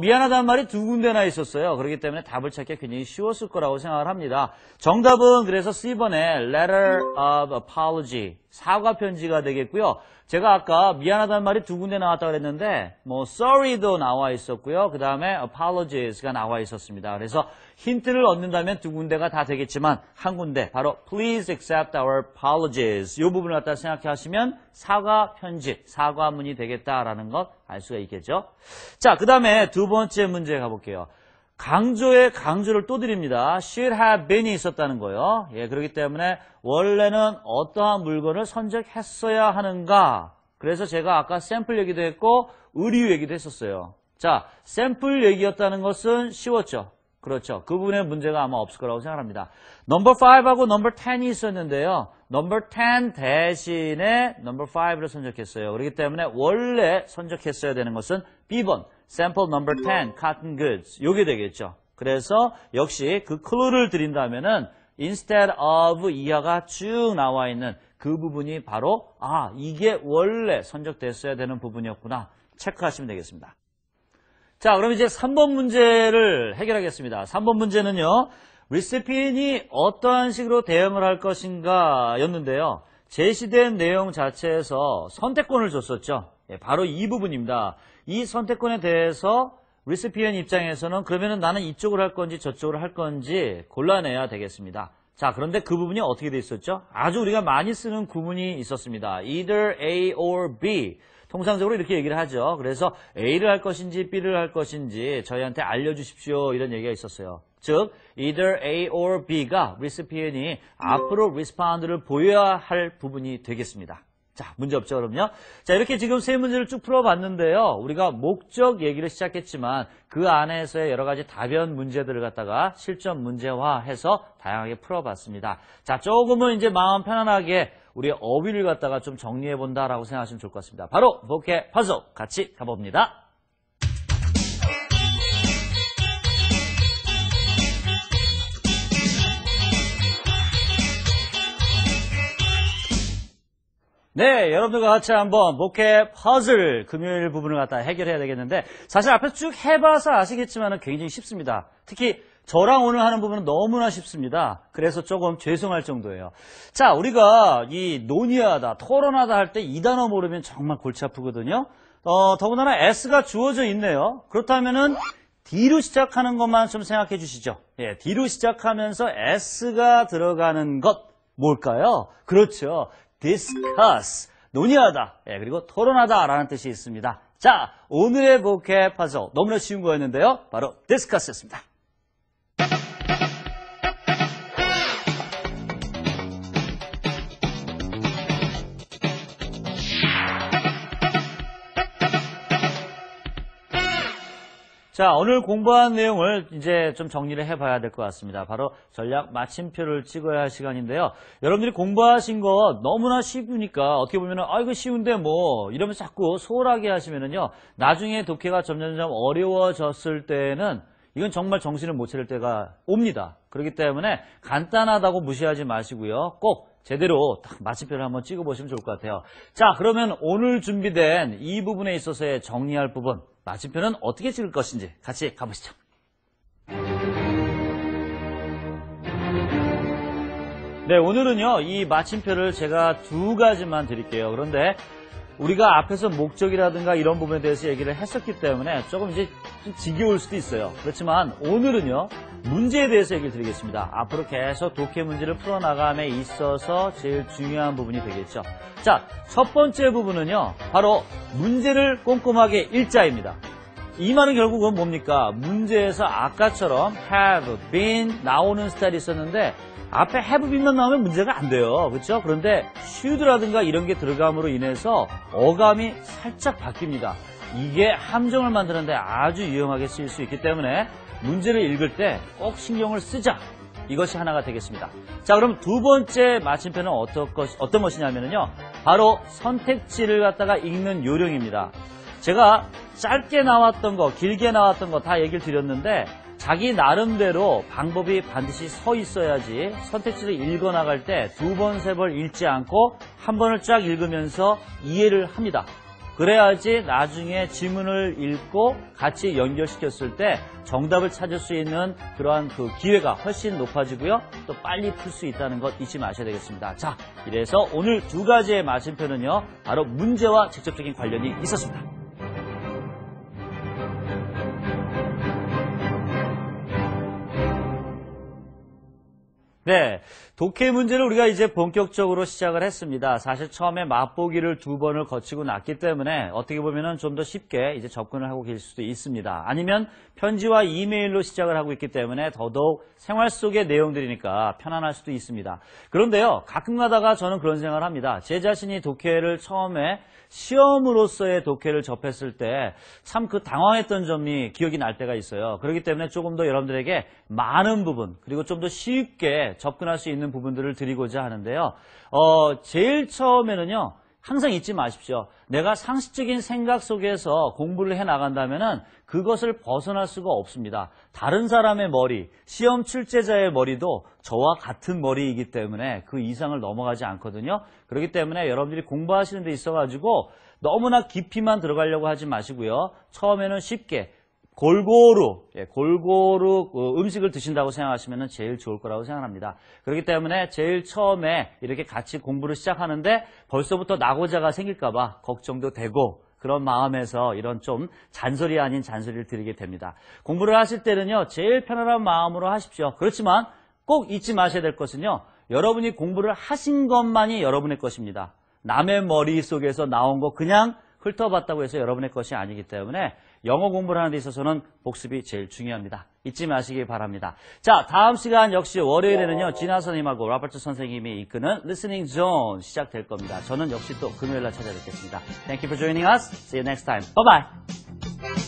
미안하다는 말이 두 군데나 있었어요. 그렇기 때문에 답을 찾기가 굉장히 쉬웠을 거라고 생각을 합니다. 정답은 그래서 C번에 letter of apology, 사과 편지가 되겠고요. 제가 아까 미안하다는 말이 두 군데 나왔다고 그랬는데 sorry도 나와 있었고요. 그 다음에 apologies가 나와 있었습니다. 그래서 힌트를 얻는다면 두 군데가 다 되겠지만 한 군데, 바로 please accept our apologies, 이 부분을 갖다 생각해 하시면 사과 편지, 사과문이 되겠다라는 것 알 수가 있겠죠. 자, 그 다음에 두 번째 문제 가볼게요. 강조에 강조를 또 드립니다. should have been이 있었다는 거요. 예, 그렇기 때문에 원래는 어떠한 물건을 선적했어야 하는가. 그래서 제가 아까 샘플 얘기도 했고 의류 얘기도 했었어요. 자, 샘플 얘기였다는 것은 쉬웠죠. 그렇죠. 그 부분에 문제가 아마 없을 거라고 생각합니다. 넘버 5하고 넘버 10이 있었는데요. 넘버 10 대신에 넘버 5를 선적했어요. 그렇기 때문에 원래 선적했어야 되는 것은 B번, sample number 10, cotton goods. 요게 되겠죠. 그래서 역시 그 클루를 드린다면은 instead of 이하가 쭉 나와 있는 그 부분이 바로 이게 원래 선적됐어야 되는 부분이었구나. 체크하시면 되겠습니다. 자, 그럼 이제 3번 문제를 해결하겠습니다. 3번 문제는요. recipient이 어떠한 식으로 대응을 할 것인가 였는데요. 제시된 내용 자체에서 선택권을 줬었죠. 바로 이 부분입니다. 이 선택권에 대해서 recipient 입장에서는 그러면은 나는 이쪽을 할 건지 저쪽을 할 건지 골라내야 되겠습니다. 자, 그런데 그 부분이 어떻게 돼 있었죠? 아주 우리가 많이 쓰는 구문이 있었습니다. either A or B. 통상적으로 이렇게 얘기를 하죠. 그래서 A를 할 것인지 B를 할 것인지 저희한테 알려주십시오. 이런 얘기가 있었어요. 즉, either A or B가 recipient이 앞으로 respond를 보여야 할 부분이 되겠습니다. 자, 문제 없죠, 그럼요? 자, 이렇게 지금 세 문제를 쭉 풀어봤는데요. 우리가 목적 얘기를 시작했지만 그 안에서의 여러 가지 다변 문제들을 갖다가 실전 문제화해서 다양하게 풀어봤습니다. 자, 조금은 이제 마음 편안하게 우리 어휘를 갖다가 좀 정리해본다라고 생각하시면 좋을 것 같습니다. 바로 보케 퍼즐 같이 가봅니다. 네, 여러분들과 같이 한번 보케 퍼즐 금요일 부분을 갖다 해결해야 되겠는데 사실 앞에서 쭉 해봐서 아시겠지만 굉장히 쉽습니다. 특히 저랑 오늘 하는 부분은 너무나 쉽습니다. 그래서 조금 죄송할 정도예요. 자, 우리가 이 논의하다, 토론하다 할 때 이 단어 모르면 정말 골치 아프거든요. 더군다나 S가 주어져 있네요. 그렇다면은 D로 시작하는 것만 좀 생각해 주시죠. 예, D로 시작하면서 S가 들어가는 것 뭘까요? 그렇죠. discuss, 논의하다, 예, 그리고 토론하다라는 뜻이 있습니다. 자, 오늘의 보케 퍼즐 너무나 쉬운 거였는데요. 바로 discuss였습니다. 자, 오늘 공부한 내용을 이제 좀 정리를 해봐야 될 것 같습니다. 바로 전략 마침표를 찍어야 할 시간인데요. 여러분들이 공부하신 거 너무나 쉬우니까 어떻게 보면은 이거 쉬운데 뭐 이러면서 자꾸 소홀하게 하시면은요. 나중에 독해가 점점점 어려워졌을 때는 이건 정말 정신을 못 차릴 때가 옵니다. 그렇기 때문에 간단하다고 무시하지 마시고요. 꼭 제대로 딱 마침표를 한번 찍어보시면 좋을 것 같아요. 자, 그러면 오늘 준비된 이 부분에 있어서의 정리할 부분, 마침표는 어떻게 찍을 것인지 같이 가보시죠. 네, 오늘은요, 이 마침표를 제가 두 가지만 드릴게요. 그런데 우리가 앞에서 목적이라든가 이런 부분에 대해서 얘기를 했었기 때문에 조금 이제 좀 지겨울 수도 있어요. 그렇지만 오늘은요, 문제에 대해서 얘기를 드리겠습니다. 앞으로 계속 독해 문제를 풀어나감에 있어서 제일 중요한 부분이 되겠죠. 자, 첫 번째 부분은요, 바로 문제를 꼼꼼하게 읽자입니다. 이 말은 결국은 뭡니까? 문제에서 아까처럼 have, been 나오는 스타일이 있었는데 앞에 have been만 나오면 문제가 안 돼요. 그렇죠? 그런데 should라든가 이런 게 들어감으로 인해서 어감이 살짝 바뀝니다. 이게 함정을 만드는데 아주 유용하게 쓰일 수 있기 때문에 문제를 읽을 때 꼭 신경을 쓰자. 이것이 하나가 되겠습니다. 자, 그럼 두 번째 마침표는 어떤 것이냐면요. 바로 선택지를 갖다가 읽는 요령입니다. 제가 짧게 나왔던 거, 길게 나왔던 거 다 얘기를 드렸는데 자기 나름대로 방법이 반드시 서 있어야지 선택지를 읽어나갈 때 두 번, 세 번 읽지 않고 한 번을 쫙 읽으면서 이해를 합니다. 그래야지 나중에 지문을 읽고 같이 연결시켰을 때 정답을 찾을 수 있는 그러한 그 기회가 훨씬 높아지고요. 또 빨리 풀 수 있다는 것 잊지 마셔야 되겠습니다. 자, 이래서 오늘 두 가지의 마침표는요. 바로 문제와 직접적인 관련이 있었습니다. 네, 독해 문제를 우리가 이제 본격적으로 시작을 했습니다. 사실 처음에 맛보기를 2번을 거치고 났기 때문에 어떻게 보면은 좀 더 쉽게 이제 접근을 하고 계실 수도 있습니다. 아니면 편지와 이메일로 시작을 하고 있기 때문에 더더욱 생활 속의 내용들이니까 편안할 수도 있습니다. 그런데요, 가끔 가다가 저는 그런 생각을 합니다. 제 자신이 독해를 처음에 시험으로서의 독해를 접했을 때 참 그 당황했던 점이 기억이 날 때가 있어요. 그렇기 때문에 조금 더 여러분들에게 많은 부분 그리고 좀 더 쉽게 접근할 수 있는 부분들을 드리고자 하는데요. 제일 처음에는요. 항상 잊지 마십시오. 내가 상식적인 생각 속에서 공부를 해나간다면은 그것을 벗어날 수가 없습니다. 다른 사람의 머리, 시험 출제자의 머리도 저와 같은 머리이기 때문에 그 이상을 넘어가지 않거든요. 그렇기 때문에 여러분들이 공부하시는 데 있어가지고 너무나 깊이만 들어가려고 하지 마시고요. 처음에는 쉽게 골고루 음식을 드신다고 생각하시면 제일 좋을 거라고 생각합니다. 그렇기 때문에 제일 처음에 이렇게 같이 공부를 시작하는데 벌써부터 낙오자가 생길까봐 걱정도 되고 그런 마음에서 이런 좀 잔소리 아닌 잔소리를 드리게 됩니다. 공부를 하실 때는요, 제일 편안한 마음으로 하십시오. 그렇지만 꼭 잊지 마셔야 될 것은요, 여러분이 공부를 하신 것만이 여러분의 것입니다. 남의 머릿속에서 나온 거 그냥 훑어봤다고 해서 여러분의 것이 아니기 때문에 영어 공부를 하는 데 있어서는 복습이 제일 중요합니다. 잊지 마시기 바랍니다. 자, 다음 시간 역시 월요일에는요, 진아 선생님하고 로버트 선생님이 이끄는 Listening Zone 시작될 겁니다. 저는 역시 또 금요일날 찾아뵙겠습니다. Thank you for joining us. See you next time. Bye bye.